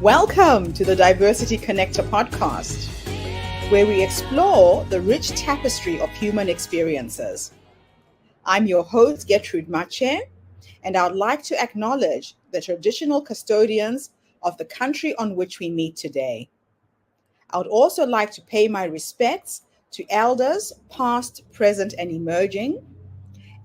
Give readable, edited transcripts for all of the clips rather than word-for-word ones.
Welcome to the Diversity Connector podcast, where we explore the rich tapestry of human experiences. I'm your host, Gertrude Mache, and I'd like to acknowledge the traditional custodians of the country on which we meet today. I would also like to pay my respects to elders, past, present, and emerging,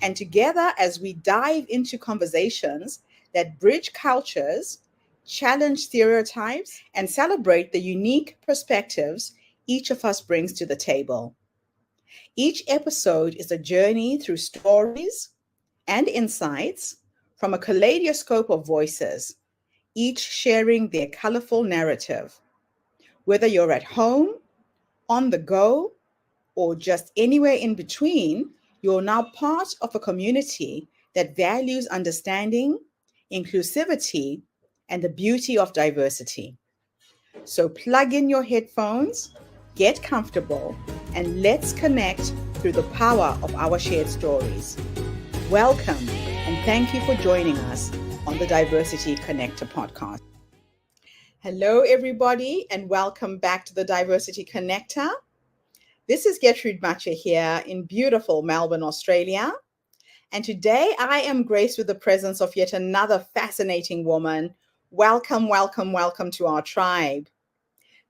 and together as we dive into conversations that bridge cultures, challenge stereotypes, and celebrate the unique perspectives each of us brings to the table. Each episode is a journey through stories and insights from a kaleidoscope of voices, each sharing their colorful narrative. Whether you're at home, on the go, or just anywhere in between, you're now part of a community that values understanding, inclusivity, and the beauty of diversity. So plug in your headphones, get comfortable, and let's connect through the power of our shared stories. Welcome, and thank you for joining us on the Diversity Connector podcast. Hello, everybody, and welcome back to the Diversity Connector. This is Gertrude Mache here in beautiful Melbourne, Australia. And today I am graced with the presence of yet another fascinating woman. Welcome, welcome, welcome to our tribe.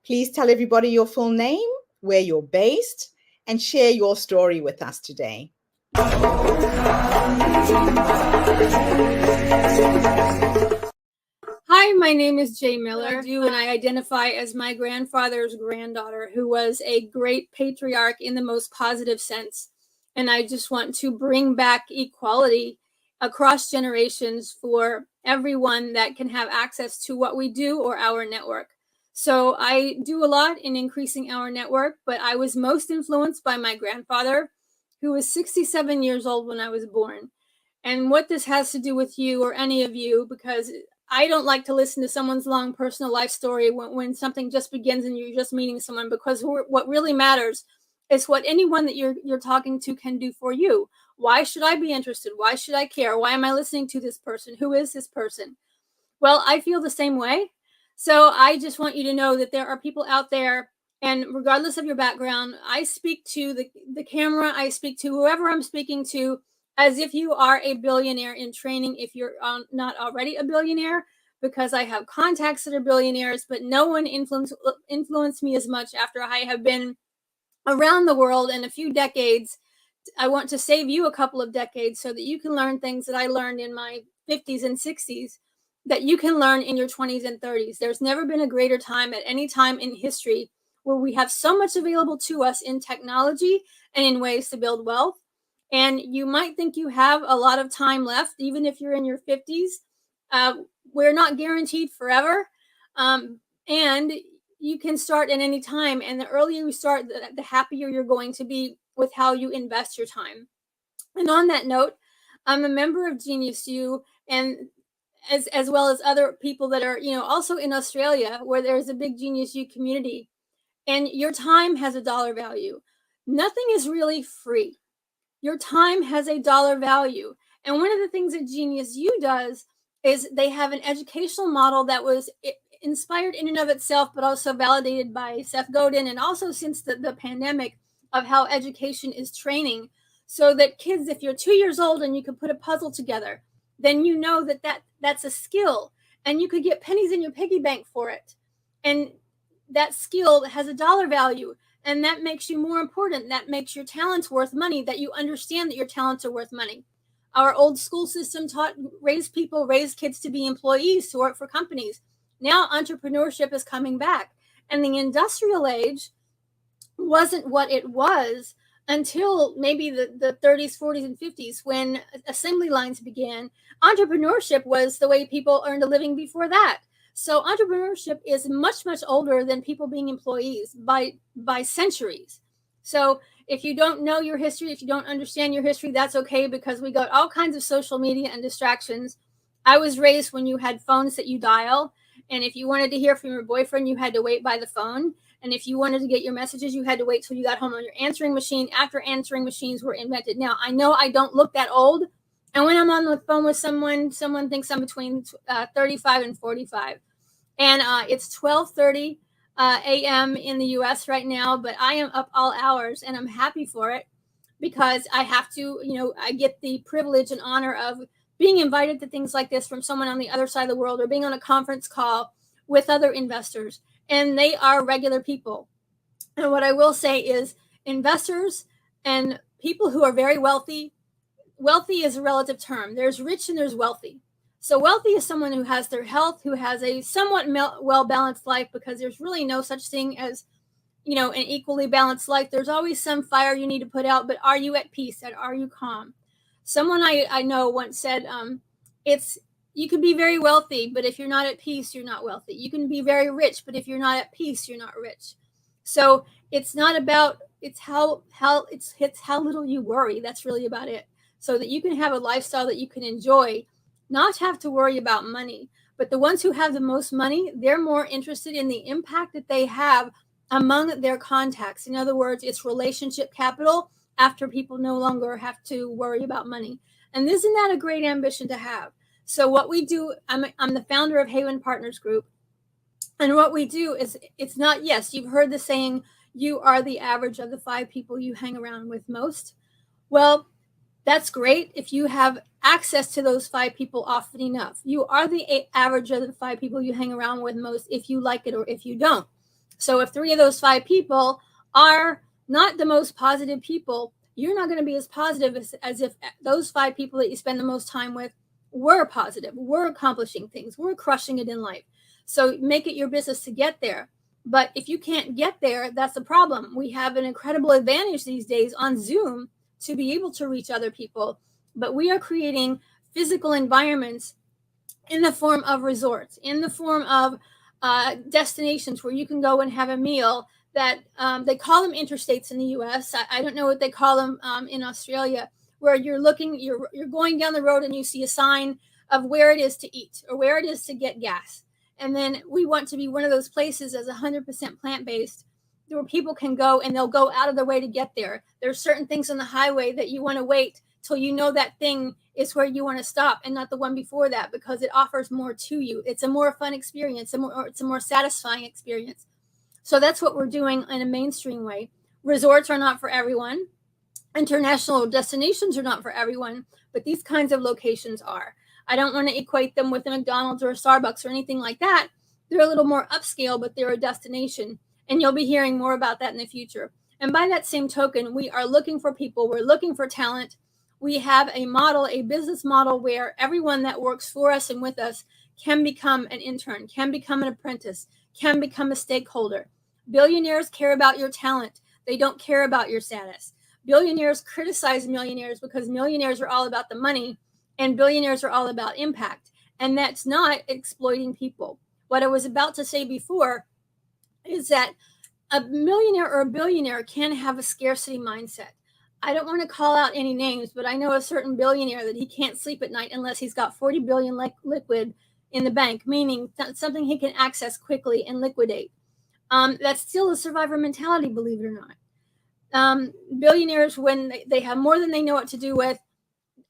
Please tell everybody your full name, where you're based, and share your story with us today. Hi, my name is Jaye Miller, and I identify as my grandfather's granddaughter, who was a great patriarch in the most positive sense. And I just want to bring back equality across generations for everyone that can have access to what we do or our network. So I do a lot in increasing our network, but I was most influenced by my grandfather, who was 67 years old when I was born. And what this has to do with you or any of you, because I don't like to listen to someone's long personal life story when something just begins and you're just meeting someone, because what really matters is what anyone that you're talking to can do for you. Why should I be interested? Why should I care? Why am I listening to this person? Who is this person? Well, I feel the same way. So I just want you to know that there are people out there, and regardless of your background, I speak to the camera, I speak to whoever I'm speaking to as if you are a billionaire in training, if you're not already a billionaire, because I have contacts that are billionaires, but no one influenced me as much after I have been around the world in a few decades. I want to save you a couple of decades so that you can learn things that I learned in my 50s and 60s that you can learn in your 20s and 30s. There's never been a greater time at any time in history where we have so much available to us in technology and in ways to build wealth. And you might think you have a lot of time left, even if you're in your 50s. We're not guaranteed forever. And you can start at any time. And the earlier you start, the happier you're going to be with how you invest your time. And on that note, I'm a member of Genius U, and as well as other people that are, also in Australia, where there's a big Genius U community. And your time has a dollar value. Nothing is really free. Your time has a dollar value. And one of the things that Genius U does is they have an educational model that was inspired in and of itself, but also validated by Seth Godin, and also since the pandemic, of how education is training, so that kids, if you're 2 years old and you can put a puzzle together, then you know that's a skill, and you could get pennies in your piggy bank for it. And that skill has a dollar value. And that makes you more important. That makes your talents worth money, that you understand that your talents are worth money. Our old school system raised kids to be employees, to work for companies. Now entrepreneurship is coming back. And the industrial age wasn't what it was until maybe the 30s, 40s, and 50s, when assembly lines began. Entrepreneurship was the way people earned a living before that. So entrepreneurship is much, much older than people being employees by centuries. So if you don't know your history, if you don't understand your history, that's okay, because we got all kinds of social media and distractions. I was raised when you had phones that you dial. And if you wanted to hear from your boyfriend, you had to wait by the phone. And if you wanted to get your messages, you had to wait till you got home on your answering machine after answering machines were invented. Now, I know I don't look that old. And when I'm on the phone with someone thinks I'm between 35 and 45. And it's 12:30 a.m. in the U.S. right now, but I am up all hours, and I'm happy for it because I have to, I get the privilege and honor of being invited to things like this from someone on the other side of the world, or being on a conference call with other investors, and they are regular people. And what I will say is, investors and people who are very wealthy, wealthy is a relative term. There's rich and there's wealthy. So wealthy is someone who has their health, who has a somewhat well-balanced life, because there's really no such thing as, an equally balanced life. There's always some fire you need to put out, but are you at peace? And are you calm? Someone I know once said, it's you can be very wealthy, but if you're not at peace, you're not wealthy. You can be very rich, but if you're not at peace, you're not rich. So it's not about, it's how how little you worry. That's really about it. So that you can have a lifestyle that you can enjoy, not have to worry about money. But the ones who have the most money, they're more interested in the impact that they have among their contacts. In other words, it's relationship capital after people no longer have to worry about money. And isn't that a great ambition to have? So what we do, I'm the founder of Haven Partners Group. And what we do is, it's not, yes, you've heard the saying, you are the average of the 5 people you hang around with most. Well, that's great if you have access to those 5 people often enough. You are the average of the 5 people you hang around with most if you like it or if you don't. So if 3 of those 5 people are not the most positive people, you're not going to be as positive as if those 5 people that you spend the most time with were positive, were accomplishing things, were crushing it in life. So make it your business to get there. But if you can't get there, that's the problem. We have an incredible advantage these days on Zoom to be able to reach other people. But we are creating physical environments in the form of resorts, in the form of destinations where you can go and have a meal that they call them interstates in the US. I don't know what they call them in Australia, where you're going down the road and you see a sign of where it is to eat or where it is to get gas. And then we want to be one of those places as 100% plant-based, where people can go and they'll go out of their way to get there. There's certain things on the highway that you want to wait till you know that thing is where you want to stop and not the one before that, because it offers more to you. It's a more fun experience, it's a more satisfying experience. So that's what we're doing in a mainstream way. Resorts are not for everyone. International destinations are not for everyone, but these kinds of locations are. I don't want to equate them with a McDonald's or a Starbucks or anything like that. They're a little more upscale, but they're a destination. And you'll be hearing more about that in the future. And by that same token, we are looking for people. We're looking for talent. We have a model, a business model, where everyone that works for us and with us can become an intern, can become an apprentice, can become a stakeholder. Billionaires care about your talent. They don't care about your status. Billionaires criticize millionaires because millionaires are all about the money and billionaires are all about impact. And that's not exploiting people. What I was about to say before is that a millionaire or a billionaire can have a scarcity mindset. I don't want to call out any names, but I know a certain billionaire that he can't sleep at night unless he's got 40 billion liquid in the bank, meaning something he can access quickly and liquidate. That's still a survivor mentality, believe it or not. Billionaires, when they have more than they know what to do with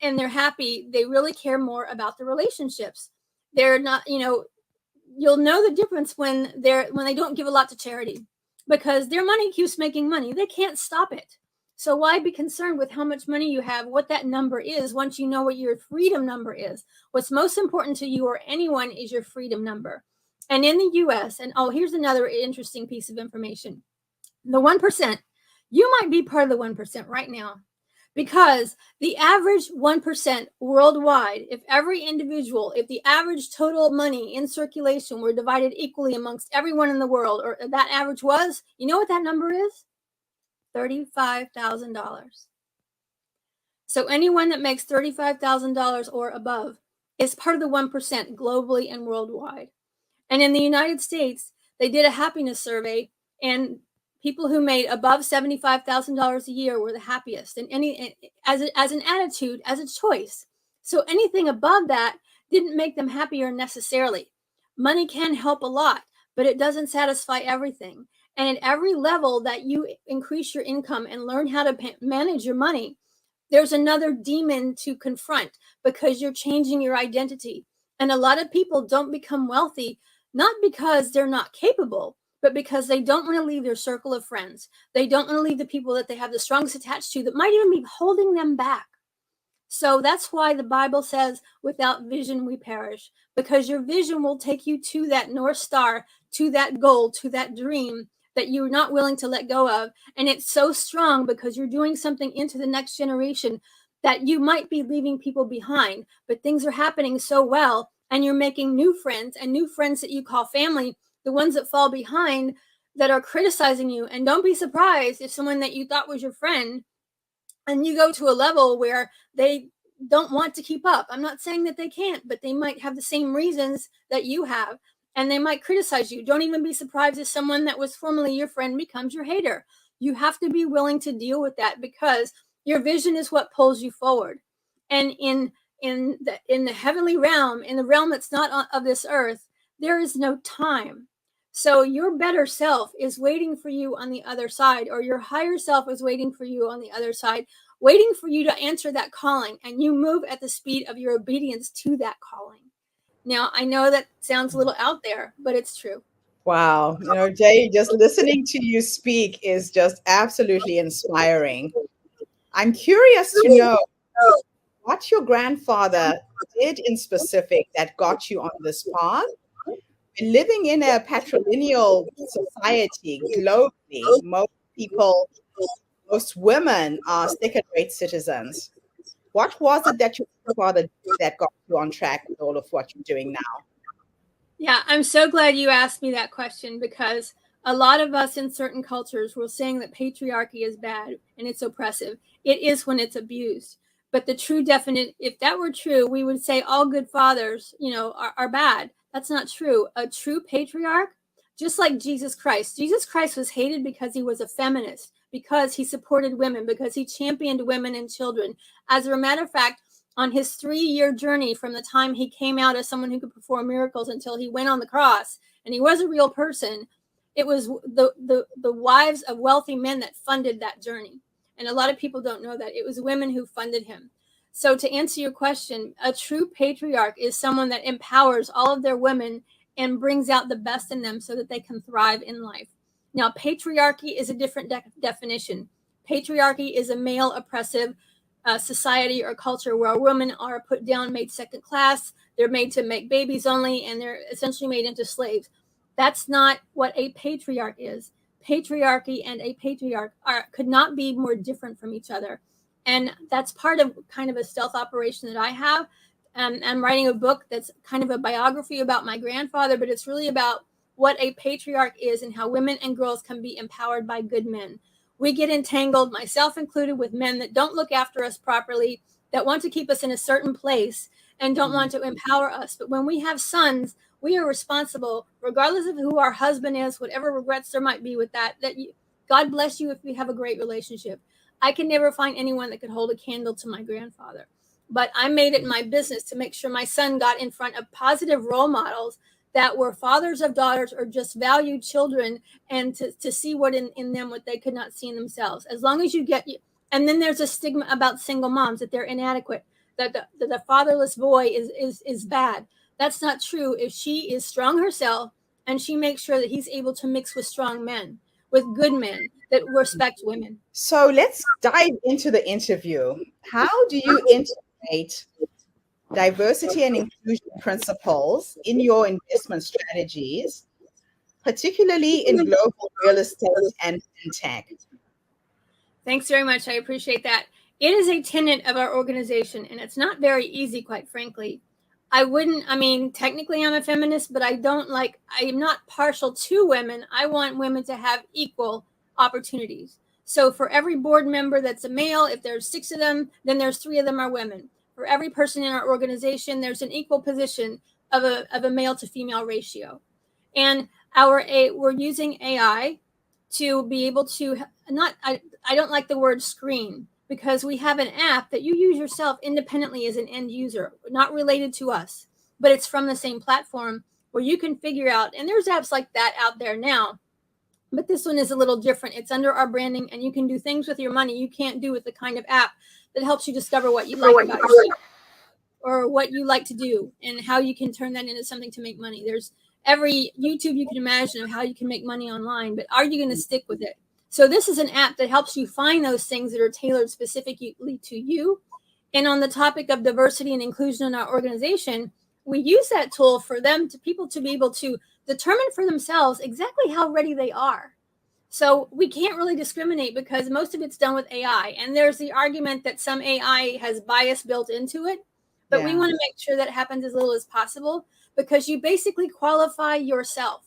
and they're happy, they really care more about the relationships. They're not, you'll know the difference when they don't give a lot to charity, because their money keeps making money. They can't stop it. So why be concerned with how much money you have, what that number is, once you know what your freedom number is? What's most important to you or anyone is your freedom number. And in the US, and here's another interesting piece of information. The 1%, you might be part of the 1% right now, because the average 1% worldwide, if the average total money in circulation were divided equally amongst everyone in the world, or that average was, you know what that number is? $35,000. So anyone that makes $35,000 or above is part of the 1% globally and worldwide. And in the United States, they did a happiness survey, and people who made above $75,000 a year were the happiest, and as an attitude, as a choice. So anything above that didn't make them happier necessarily. Money can help a lot, but it doesn't satisfy everything. And at every level that you increase your income and learn how to manage your money, there's another demon to confront, because you're changing your identity. And a lot of people don't become wealthy not because they're not capable, but because they don't want to leave their circle of friends. They don't want to leave the people that they have the strongest attached to that might even be holding them back. So that's why the Bible says, without vision, we perish, because your vision will take you to that North Star, to that goal, to that dream that you're not willing to let go of. And it's so strong because you're doing something into the next generation that you might be leaving people behind, but things are happening so well, and you're making new friends, and new friends that you call family, the ones that fall behind that are criticizing you. And don't be surprised if someone that you thought was your friend, and you go to a level where they don't want to keep up. I'm not saying that they can't, but they might have the same reasons that you have, and they might criticize you. Don't even be surprised if someone that was formerly your friend becomes your hater. You have to be willing to deal with that, because your vision is what pulls you forward. And in the heavenly realm, in the realm that's not of this earth, there is no time. So your better self is waiting for you on the other side, or your higher self is waiting for you on the other side, waiting for you to answer that calling, and you move at the speed of your obedience to that calling. Now, I know that sounds a little out there, but it's true. Wow. Jay, just listening to you speak is just absolutely inspiring. I'm curious to know what your grandfather did in specific that got you on this path. Living in a patrilineal society globally, most women are second-rate citizens. What was it that your father did that got you on track with all of what you're doing now? Yeah, I'm so glad you asked me that question, because a lot of us in certain cultures were saying that patriarchy is bad and it's oppressive. It is when it's abused. But the true definite, if that were true, we would say all good fathers, are bad. That's not true. A true patriarch, just like Jesus Christ was hated because he was a feminist, because he supported women, because he championed women and children. As a matter of fact, on his 3-year journey from the time he came out as someone who could perform miracles until he went on the cross and he was a real person, it was the wives of wealthy men that funded that journey. And a lot of people don't know that. It was women who funded him. So to answer your question, a true patriarch is someone that empowers all of their women and brings out the best in them so that they can thrive in life. Now, patriarchy is a different definition. Patriarchy is a male oppressive society or culture where women are put down, made second class. They're made to make babies only, and they're essentially made into slaves. That's not what a patriarch is. Patriarchy and a patriarch could not be more different from each other. And that's part of kind of a stealth operation that I have. I'm writing a book that's kind of a biography about my grandfather, but it's really about what a patriarch is and how women and girls can be empowered by good men. We get entangled, myself included, with men that don't look after us properly, that want to keep us in a certain place and don't want to empower us. But when we have sons, we are responsible, regardless of who our husband is, whatever regrets there might be with that, God bless you if we have a great relationship. I can never find anyone that could hold a candle to my grandfather. But I made it my business to make sure my son got in front of positive role models that were fathers of daughters or just valued children, and to see what in them, what they could not see in themselves. As long as you get, and then there's a stigma about single moms, that they're inadequate, that the fatherless boy is bad. That's not true. If she is strong herself and she makes sure that he's able to mix with strong men, with good men that respect women. So let's dive into the interview. How do you integrate diversity and inclusion principles in your investment strategies, particularly in global real estate and fintech? Thanks very much. I appreciate that. It is a tenet of our organization, and it's not very easy, quite frankly. Technically I'm a feminist, but I'm not partial to women. I want women to have equal opportunities. So for every board member that's a male, if there's 6 of them, then there's 3 of them are women. For every person in our organization, there's an equal position of a male to female ratio. And we're using AI to be able to I don't like the word screen, because we have an app that you use yourself independently as an end user, not related to us, but it's from the same platform, where you can figure out, and there's apps like that out there now, but this one is a little different. It's under our branding, and you can do things with your money you can't do with the kind of app that helps you discover what you like about yourself, or what you like to do, and how you can turn that into something to make money. every YouTube you can imagine of how you can make money online, but are you going to stick with it? So this is an app that helps you find those things that are tailored specifically to you. And on the topic of diversity and inclusion in our organization, we use that tool for people to be able to determine for themselves exactly how ready they are. So we can't really discriminate because most of it's done with AI. And there's the argument that some AI has bias built into it, but we want to make sure that happens as little as possible, because you basically qualify yourself.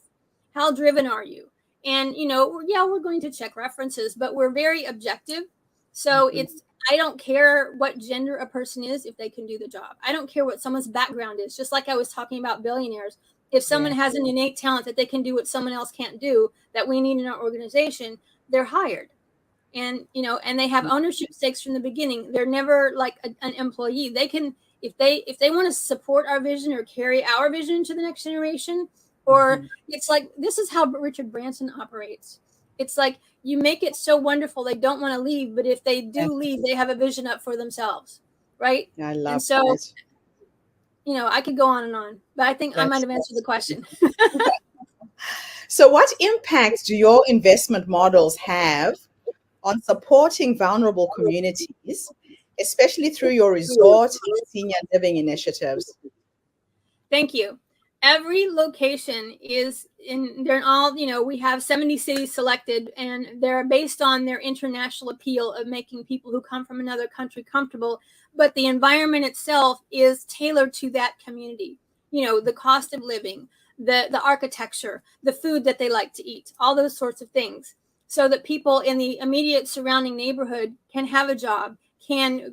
How driven are you? And, we're going to check references, but we're very objective. So I don't care what gender a person is if they can do the job. I don't care what someone's background is. Just like I was talking about Billionaires. If someone has an innate talent that they can do what someone else can't do, that we need in our organization, they're hired. And, and they have ownership stakes from the beginning. They're never like an employee. They can, if they want to support our vision or carry our vision to the next generation, or it's like, this is how Richard Branson operates. It's like, you make it so wonderful they don't want to leave, but if they do leave, they have a vision up for themselves, right? I love and so that. I could go on and on, but I think I might have answered the question. So what impact do your investment models have on supporting vulnerable communities, especially through your resort and senior living initiatives? Thank you. Every location they're all, we have 70 cities selected, and they're based on their international appeal of making people who come from another country comfortable. But the environment itself is tailored to that community. The cost of living, the architecture, the food that they like to eat, all those sorts of things, so that people in the immediate surrounding neighborhood can have a job, can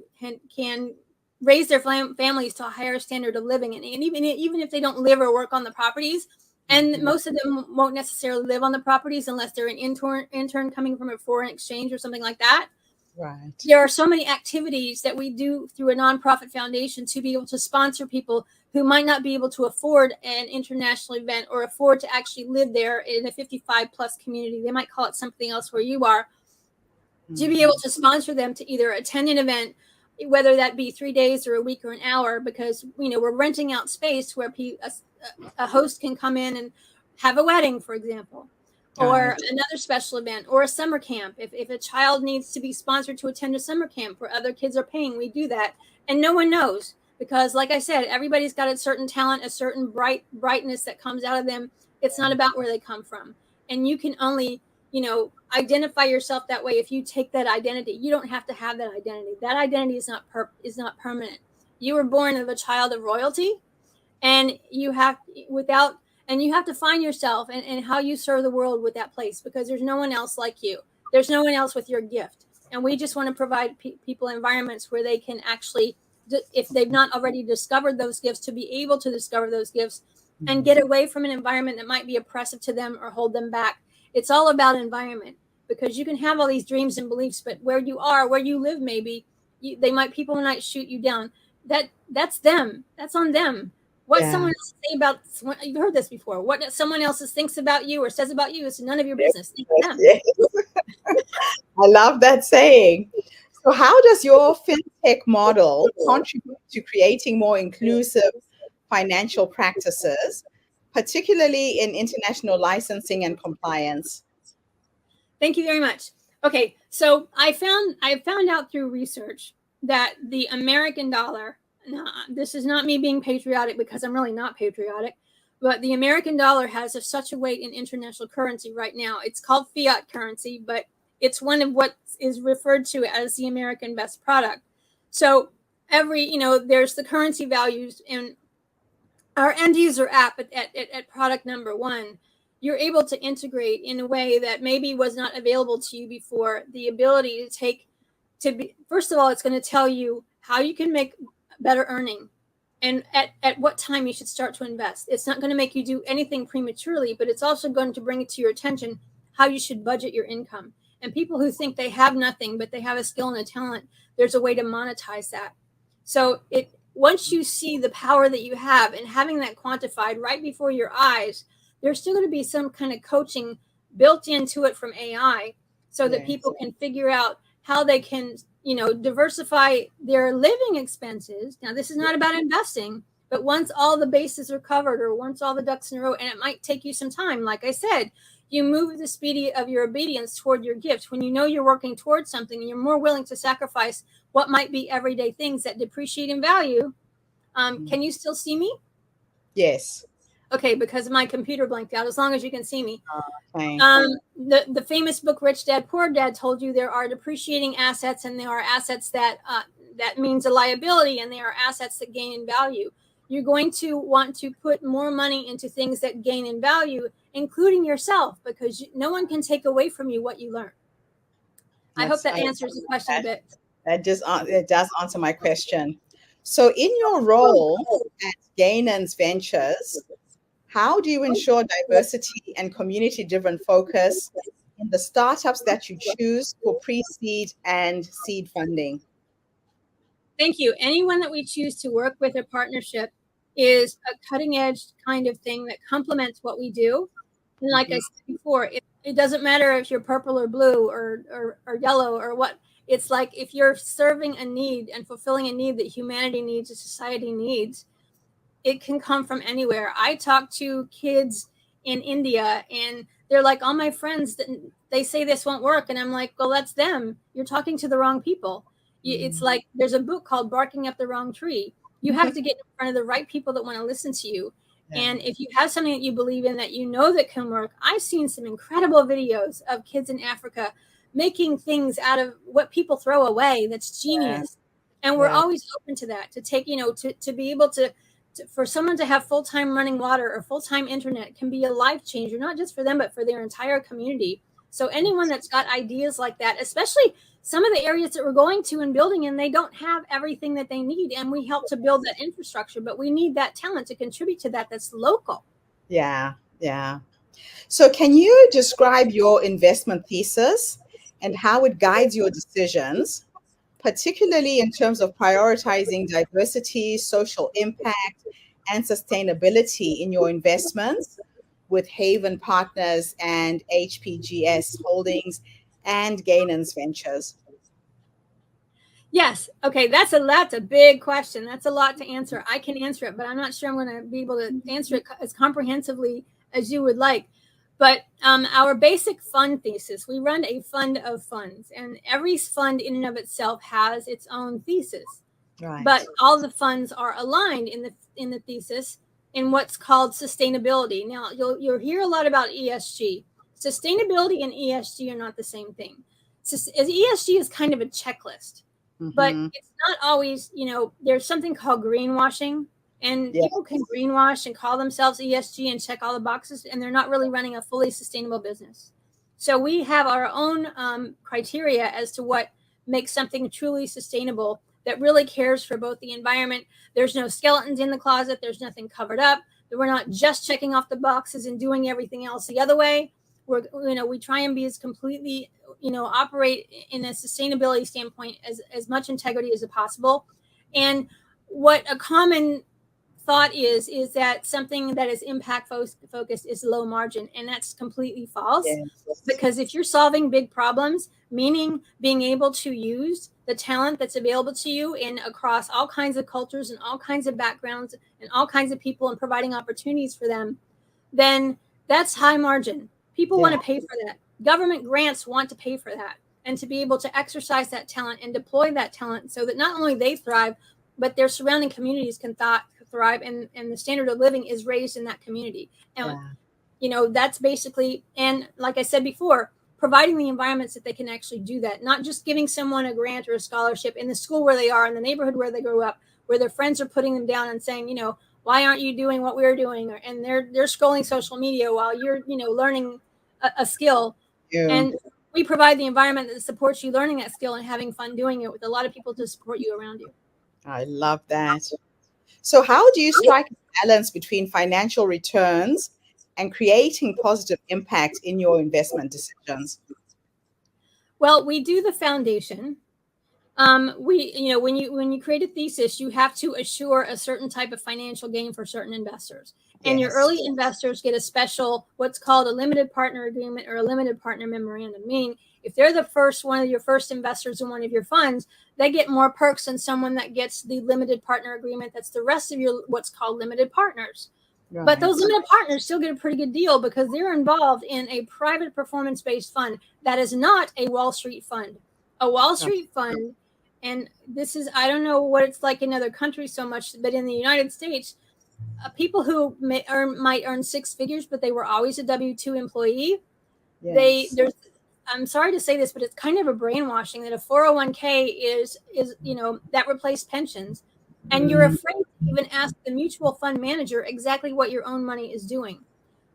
raise their families to a higher standard of living. And even if they don't live or work on the properties, and most of them won't necessarily live on the properties unless they're an intern coming from a foreign exchange or something like that. Right. There are so many activities that we do through a nonprofit foundation to be able to sponsor people who might not be able to afford an international event or afford to actually live there in a 55 plus community. They might call it something else where you are, to be able to sponsor them to either attend an event, whether that be 3 days or a week or an hour, because we're renting out space where a host can come in and have a wedding, for example, or another special event, or a summer camp. If a child needs to be sponsored to attend a summer camp where other kids are paying, we do that. And no one knows, because like I said, everybody's got a certain talent, a certain brightness that comes out of them. It's not about where they come from. And you can only identify yourself that way if you take that identity. You don't have to have that identity. That identity is not permanent. You were born of a child of royalty, and you have to find yourself and how you serve the world with that place, because there's no one else like you. There's no one else with your gift. And we just want to provide people environments where they can actually, if they've not already discovered those gifts, to be able to discover those gifts and get away from an environment that might be oppressive to them or hold them back. It's all about environment, because you can have all these dreams and beliefs, but where you live, maybe people might shoot you down. That's them. That's on them. What someone else say about, you've heard this before. What someone else thinks about you or says about you is none of your business. Yes. I love that saying. So how does your fintech model contribute to creating more inclusive financial practices, particularly in international licensing and compliance? Thank you very much. Okay, so I found out through research that the American dollar, this is not me being patriotic, because I'm really not patriotic, but the American dollar has such a weight in international currency right now. It's called fiat currency, but it's one of what is referred to as the American best product. So there's the currency values, and our end user app at product number 1, you're able to integrate in a way that maybe was not available to you before. The ability first of all, it's going to tell you how you can make better earning and at what time you should start to invest. It's not going to make you do anything prematurely, but it's also going to bring it to your attention how you should budget your income. And people who think they have nothing, but they have a skill and a talent, there's a way to monetize that. So once you see the power that you have and having that quantified right before your eyes, there's still going to be some kind of coaching built into it from AI, so that people can figure out how they can, diversify their living expenses. Now, this is not about investing, But once all the bases are covered, or once all the ducks in a row, and it might take you some time, like I said, you move the speed of your obedience toward your gift. When you know you're working towards something, and you're more willing to sacrifice what might be everyday things that depreciate in value. Can you still see me? Yes. Okay, because my computer blanked out. As long as you can see me. Okay. The famous book Rich Dad Poor Dad told you there are depreciating assets, and there are assets that means a liability, and there are assets that gain in value. You're going to want to put more money into things that gain in value, including yourself, because no one can take away from you what you learn. I hope that answers the question a bit. It does answer my question. So in your role at Gainon's Ventures, how do you ensure diversity and community-driven focus in the startups that you choose for pre-seed and seed funding? Thank you. Anyone that we choose to work with or partnership is a cutting edge kind of thing that complements what we do. And like I said before, it doesn't matter if you're purple or blue or yellow or what. It's like if you're serving a need and fulfilling a need that humanity needs, that society needs, it can come from anywhere. I talk to kids in India, and they're like, all my friends, they say this won't work. And I'm like, well, that's them. You're talking to the wrong people. It's like there's a book called Barking Up the Wrong Tree. You have to get in front of the right people that want to listen to you. Yeah. And if you have something that you believe in, that you know that can work, I've seen some incredible videos of kids in Africa making things out of what people throw away. That's genius. Yeah. And we're always open to that, to take, to be able to for someone to have full-time running water or full-time internet can be a life changer, not just for them, but for their entire community. So anyone that's got ideas like that, especially some of the areas that we're going to and building in, they don't have everything that they need. And we help to build that infrastructure, but we need that talent to contribute to that that's local. Yeah, yeah. So can you describe your investment thesis and how it guides your decisions, particularly in terms of prioritizing diversity, social impact, and sustainability in your investments with Haven Partners and HPGS Holdings and Gainon's Ventures? Yes. Okay. That's a big question. That's a lot to answer. I can answer it, but I'm not sure I'm going to be able to answer it as comprehensively as you would like. But our basic fund thesis, we run a fund of funds, and every fund in and of itself has its own thesis. Right. But all the funds are aligned in the thesis in what's called sustainability. Now, you'll hear a lot about ESG. Sustainability and ESG are not the same thing. ESG is kind of a checklist, but it's not always, there's something called greenwashing. And people can greenwash and call themselves ESG and check all the boxes, and they're not really running a fully sustainable business. So we have our own criteria as to what makes something truly sustainable that really cares for both the environment. There's no skeletons in the closet. There's nothing covered up. We're not just checking off the boxes and doing everything else the other way. We try and be as completely, operate in a sustainability standpoint as much integrity as possible. And what a common thought is that something that is impact focused is low margin, and that's completely false. Yes. Because if you're solving big problems, meaning being able to use the talent that's available to you in across all kinds of cultures and all kinds of backgrounds and all kinds of people, and providing opportunities for them, then that's high margin. People want to pay for that. Government grants want to pay for that, and to be able to exercise that talent and deploy that talent so that not only they thrive, but their surrounding communities can thrive, and the standard of living is raised in that community. And, that's basically, and like I said before, providing the environments that they can actually do that, not just giving someone a grant or a scholarship in the school where they are, in the neighborhood where they grew up, where their friends are putting them down and saying, why aren't you doing what we're doing? And they're scrolling social media while you're, learning a skill. Yeah. And we provide the environment that supports you learning that skill and having fun doing it, with a lot of people to support you around you. I love that. So how do you strike a balance between financial returns and creating positive impact in your investment decisions? Well, we do the foundation, When you create a thesis, you have to assure a certain type of financial gain for certain investors. And your Yes. early investors get a special, what's called a limited partner agreement or a limited partner memorandum. Meaning, if they're the first one of your first investors in one of your funds, they get more perks than someone that gets the limited partner agreement. That's the rest of your what's called limited partners. But those Right. limited partners still get a pretty good deal because they're involved in a private performance-based fund that is not a Wall Street fund. A Wall Street fund, and this is, I don't know what it's like in other countries so much, but in the United States, people who might earn six figures, but they were always a W-2 employee. Yes. I'm sorry to say this, but it's kind of a brainwashing that a 401k is that replaced pensions, and you're afraid to even ask the mutual fund manager exactly what your own money is doing.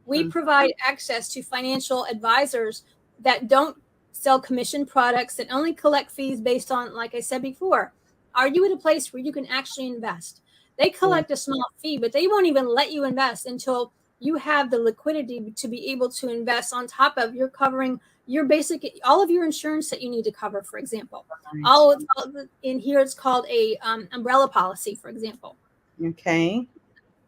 We provide access to financial advisors that don't sell commission products, that only collect fees based on, like I said before, are you at a place where you can actually invest? They collect a small fee, but they won't even let you invest until you have the liquidity to be able to invest. On top of, you're covering your basic, all of your insurance that you need to cover, for example. Right. In here, it's called a umbrella policy, for example. Okay.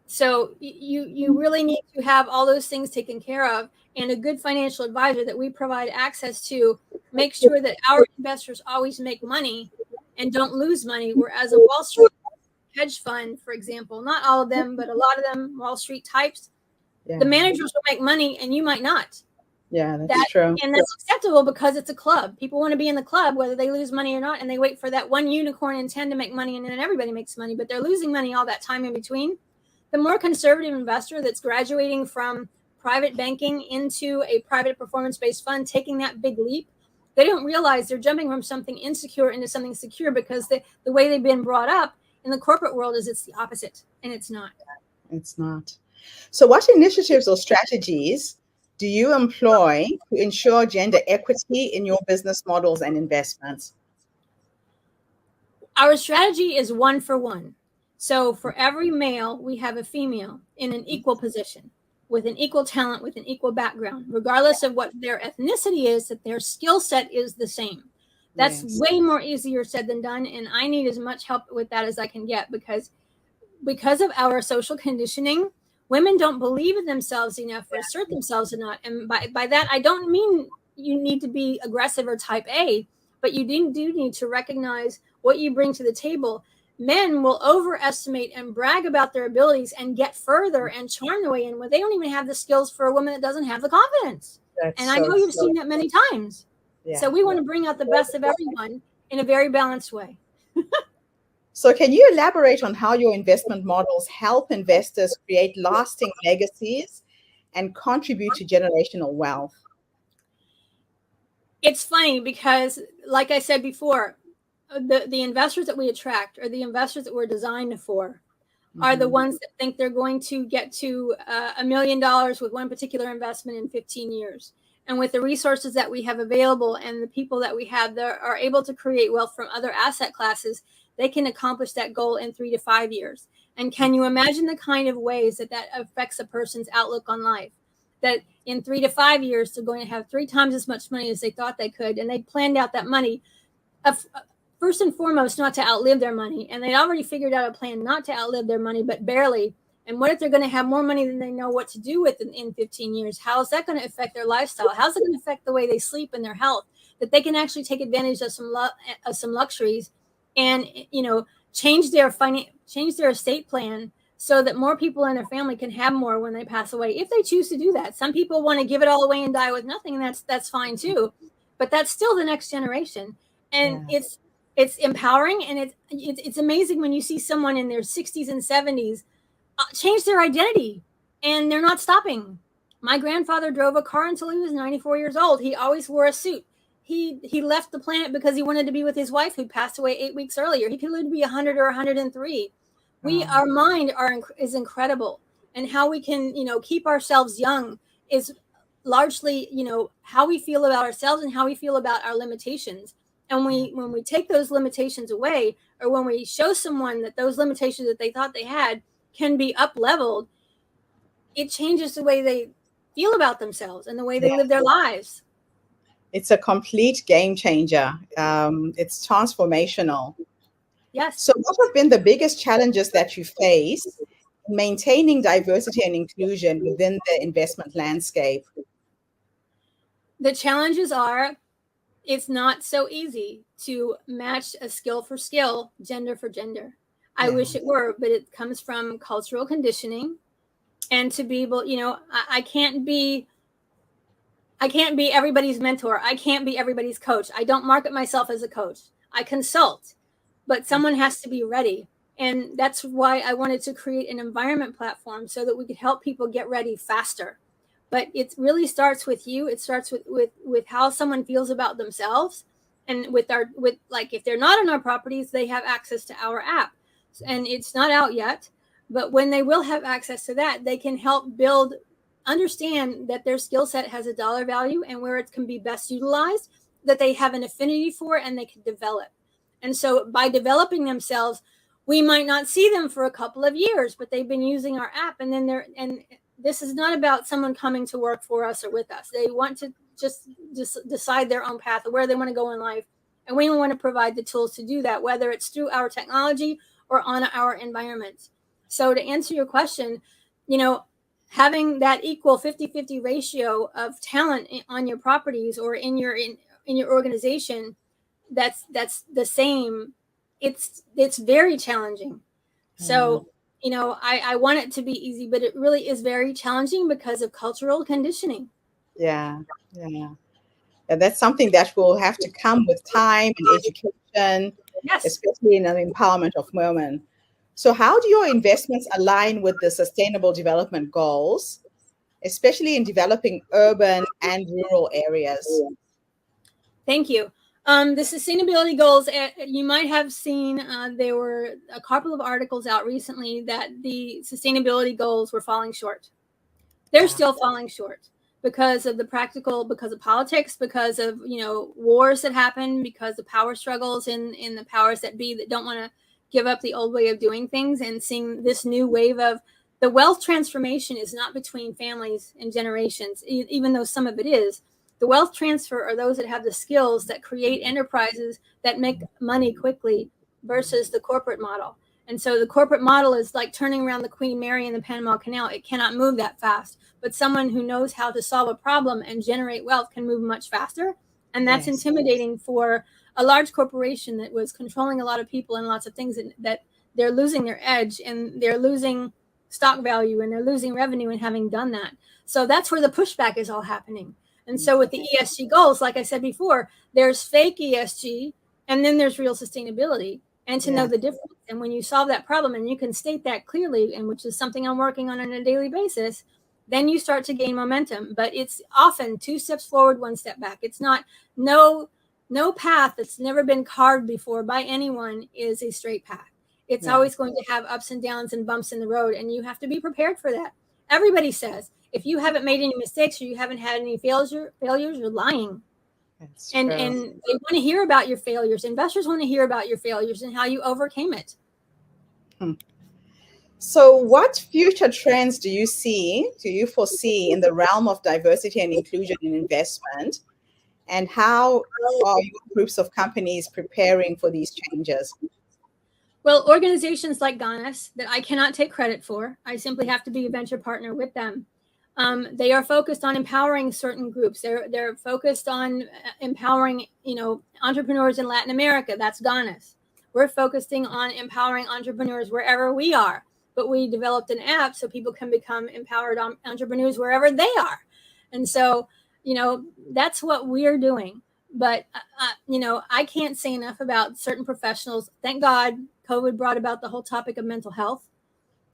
So you really need to have all those things taken care of, and a good financial advisor that we provide access to make sure that our investors always make money and don't lose money. Whereas a Wall Street hedge fund, for example, not all of them, but a lot of them, Wall Street types, Yeah. the managers will make money and you might not. Yeah, that's true. And that's acceptable because it's a club. People want to be in the club, whether they lose money or not, and they wait for that one unicorn in 10 to make money, and then everybody makes money, but they're losing money all that time in between. The more conservative investor that's graduating from private banking into a private performance-based fund, taking that big leap, they don't realize they're jumping from something insecure into something secure, because the way they've been brought up in the corporate world is it's the opposite, and it's not. It's not. So, what initiatives or strategies do you employ to ensure gender equity in your business models and investments? Our strategy is 1-for-1. So for every male, we have a female in an equal position, with an equal talent, with an equal background, regardless of what their ethnicity is, that their skill set is the same. That's way more easier said than done. And I need as much help with that as I can get, because of our social conditioning, women don't believe in themselves enough or assert themselves enough. And by that, I don't mean you need to be aggressive or type A, but you do need to recognize what you bring to the table. Men will overestimate and brag about their abilities and get further and charm their way in when they don't even have the skills for a woman that doesn't have the confidence. And I know you've seen that many times. Yeah. So we want to bring out the best of everyone in a very balanced way. So, can you elaborate on how your investment models help investors create lasting legacies and contribute to generational wealth? It's funny because, like I said before, the investors that we attract, or the investors that we're designed for, are the ones that think they're going to get to $1 million with one particular investment in 15 years. And with the resources that we have available and the people that we have that are able to create wealth from other asset classes, they can accomplish that goal in 3 to 5 years. And can you imagine the kind of ways that affects a person's outlook on life? That in 3 to 5 years, they're going to have 3 times as much money as they thought they could. And they planned out that money, first and foremost, not to outlive their money. And they'd already figured out a plan not to outlive their money, but barely. And what if they're going to have more money than they know what to do with in 15 years? How is that going to affect their lifestyle? How's it going to affect the way they sleep and their health? That they can actually take advantage of some luxuries, and change their estate plan so that more people in their family can have more when they pass away, if they choose to do that. Some people want to give it all away and die with nothing, and that's fine too. But that's still the next generation, and it's empowering, and it's amazing when you see someone in their 60s and 70s change their identity, and they're not stopping. My grandfather drove a car until he was 94 years old. He always wore a suit. He left the planet because he wanted to be with his wife, who passed away 8 weeks earlier. He could live to be 100 or 103. Our mind is incredible, and how we can keep ourselves young is largely how we feel about ourselves and how we feel about our limitations. And when we take those limitations away, or when we show someone that those limitations that they thought they had can be up leveled, it changes the way they feel about themselves and the way they live their lives. It's a complete game changer. It's transformational. Yes. So, what have been the biggest challenges that you face in maintaining diversity and inclusion within the investment landscape? The challenges are it's not so easy to match a skill for skill, gender for gender. I Yeah. wish it were, but it comes from cultural conditioning. And to be able, I can't be everybody's mentor. I can't be everybody's coach. I don't market myself as a coach. I consult, but someone has to be ready. And that's why I wanted to create an environment platform so that we could help people get ready faster. But it really starts with you. It starts with how someone feels about themselves, and with like if they're not on our properties, they have access to our app, and it's not out yet. But when they will have access to that, they can help build, understand that their skill set has a dollar value and where it can be best utilized, that they have an affinity for, and they can develop. And so by developing themselves, we might not see them for a couple of years, but they've been using our app, and then and this is not about someone coming to work for us or with us. They want to just decide their own path of where they want to go in life. And we want to provide the tools to do that, whether it's through our technology or on our environment. So to answer your question, having that equal 50-50 ratio of talent on your properties or in your organization, that's the same. It's very challenging. So I want it to be easy, but it really is very challenging because of cultural conditioning. Yeah. Yeah. And that's something that will have to come with time and education, Yes. especially in an empowerment of women. So, how do your investments align with the Sustainable Development Goals, especially in developing urban and rural areas? Thank you. The sustainability goals, you might have seen, there were a couple of articles out recently that the sustainability goals were falling short. They're Yeah. still falling short because of because of politics, because of, wars that happen, because of power struggles in the powers that be that don't want to give up the old way of doing things, and seeing this new wave of the wealth transformation is not between families and generations, even though some of it is. The wealth transfer are those that have the skills that create enterprises that make money quickly versus the corporate model. And so the corporate model is like turning around the Queen Mary in the Panama Canal. It cannot move that fast. But someone who knows how to solve a problem and generate wealth can move much faster. And that's Yes. intimidating for a large corporation that was controlling a lot of people and lots of things, that they're losing their edge, and they're losing stock value, and they're losing revenue in having done that. So that's where the pushback is all happening. And so with the ESG goals, like I said before, there's fake ESG and then there's real sustainability, and to know Yeah. the difference. And when you solve that problem and you can state that clearly, and which is something I'm working on a daily basis, then you start to gain momentum. But it's often 2 steps forward, 1 step back. It's not, no path that's never been carved before by anyone is a straight path. It's Yeah. always going to have ups and downs and bumps in the road, and you have to be prepared for that. Everybody says if you haven't made any mistakes or you haven't had any failures, you're lying. That's And true. they want to hear about your failures. Investors want to hear about your failures and how you overcame it. Hmm. So, what future trends do you foresee in the realm of diversity and inclusion in investment? And how are your groups of companies preparing for these changes? Well, organizations like Ganas, that I cannot take credit for, I simply have to be a venture partner with them. They are focused on empowering certain groups. They're focused on empowering, entrepreneurs in Latin America. That's Ganas. We're focusing on empowering entrepreneurs wherever we are, but we developed an app so people can become empowered entrepreneurs wherever they are. And so, that's what we're doing. But I can't say enough about certain professionals. Thank God COVID brought about the whole topic of mental health,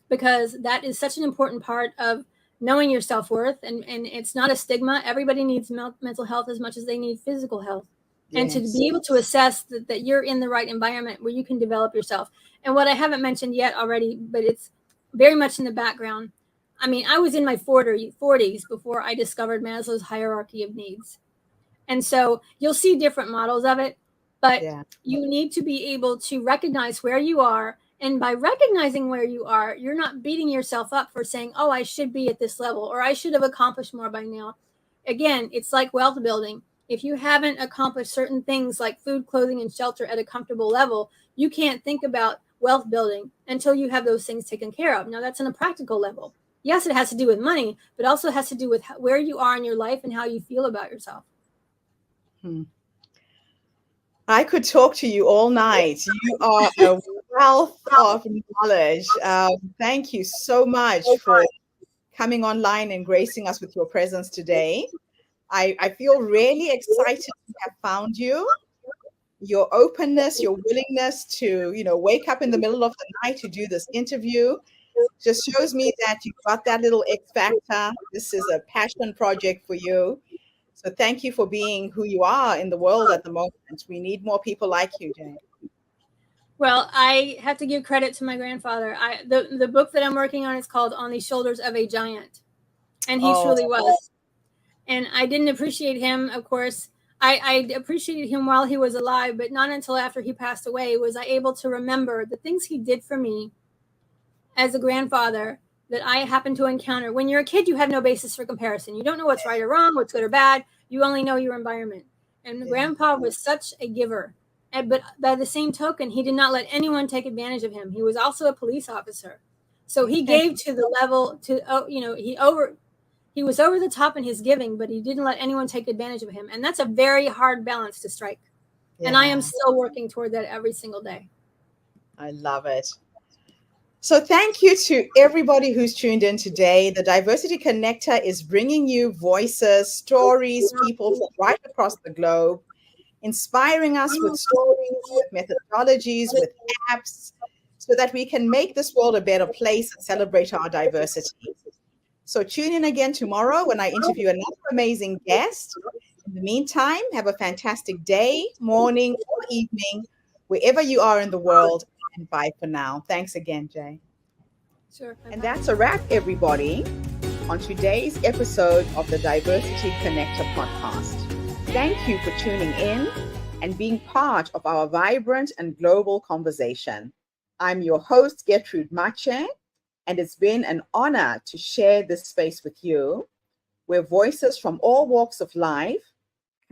because that is such an important part of knowing your self-worth, and it's not a stigma. Everybody needs mental health as much as they need physical health, and to Yes. be able to assess that you're in the right environment where you can develop yourself. And what I haven't mentioned yet already, but it's very much in the background, I mean, I was in my 40s before I discovered Maslow's hierarchy of needs. And so you'll see different models of it, but Yeah. you need to be able to recognize where you are. And by recognizing where you are, you're not beating yourself up for saying, oh, I should be at this level, or I should have accomplished more by now. Again, it's like wealth building. If you haven't accomplished certain things like food, clothing, and shelter at a comfortable level, you can't think about wealth building until you have those things taken care of. Now, that's on a practical level. Yes, it has to do with money, but also has to do with where you are in your life and how you feel about yourself. I could talk to you all night. You are a wealth of knowledge. Thank you so much for coming online and gracing us with your presence today. I feel really excited to have found you. Your openness, your willingness to, wake up in the middle of the night to do this interview just shows me that you've got that little X factor. This is a passion project for you. So thank you for being who you are in the world at the moment. We need more people like you, Jane. Well, I have to give credit to my grandfather. The book that I'm working on is called On the Shoulders of a Giant. And he truly was. And I didn't appreciate him, of course. I appreciated him while he was alive, but not until after he passed away was I able to remember the things he did for me as a grandfather that I happened to encounter. When you're a kid, you have no basis for comparison. You don't know what's right or wrong, what's good or bad. You only know your environment. And Grandpa was such a giver. But by the same token, he did not let anyone take advantage of him. He was also a police officer. So he gave to the level he was over the top in his giving, but he didn't let anyone take advantage of him. And that's a very hard balance to strike. Yeah. And I am still working toward that every single day. I love it. So thank you to everybody who's tuned in today. The Diversity Connector is bringing you voices, stories, people from right across the globe, inspiring us with stories, with methodologies, with apps, so that we can make this world a better place and celebrate our diversity. So tune in again tomorrow when I interview another amazing guest. In the meantime, have a fantastic day, morning, or evening, wherever you are in the world. And bye for now. Thanks again, Jay. Sure. And that's a wrap, everybody, on today's episode of the Diversity Connector podcast. Thank you for tuning in and being part of our vibrant and global conversation. I'm your host, Gertrude Mache, and it's been an honor to share this space with you, where voices from all walks of life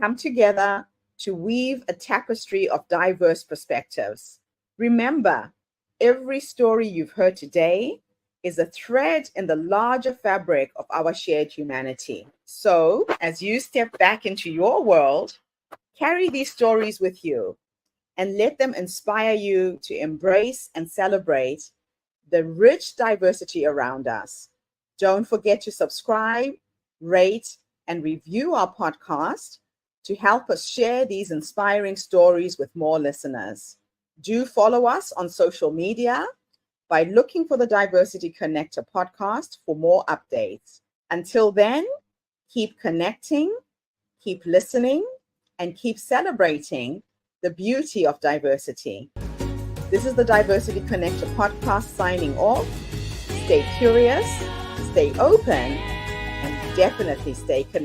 come together to weave a tapestry of diverse perspectives. Remember, every story you've heard today is a thread in the larger fabric of our shared humanity. So, as you step back into your world, carry these stories with you and let them inspire you to embrace and celebrate the rich diversity around us. Don't forget to subscribe, rate, and review our podcast to help us share these inspiring stories with more listeners. Do follow us on social media by looking for the Diversity Connector podcast for more updates. Until then, keep connecting, keep listening, and keep celebrating the beauty of diversity. This is the Diversity Connector podcast signing off. Stay curious, stay open, and definitely stay connected.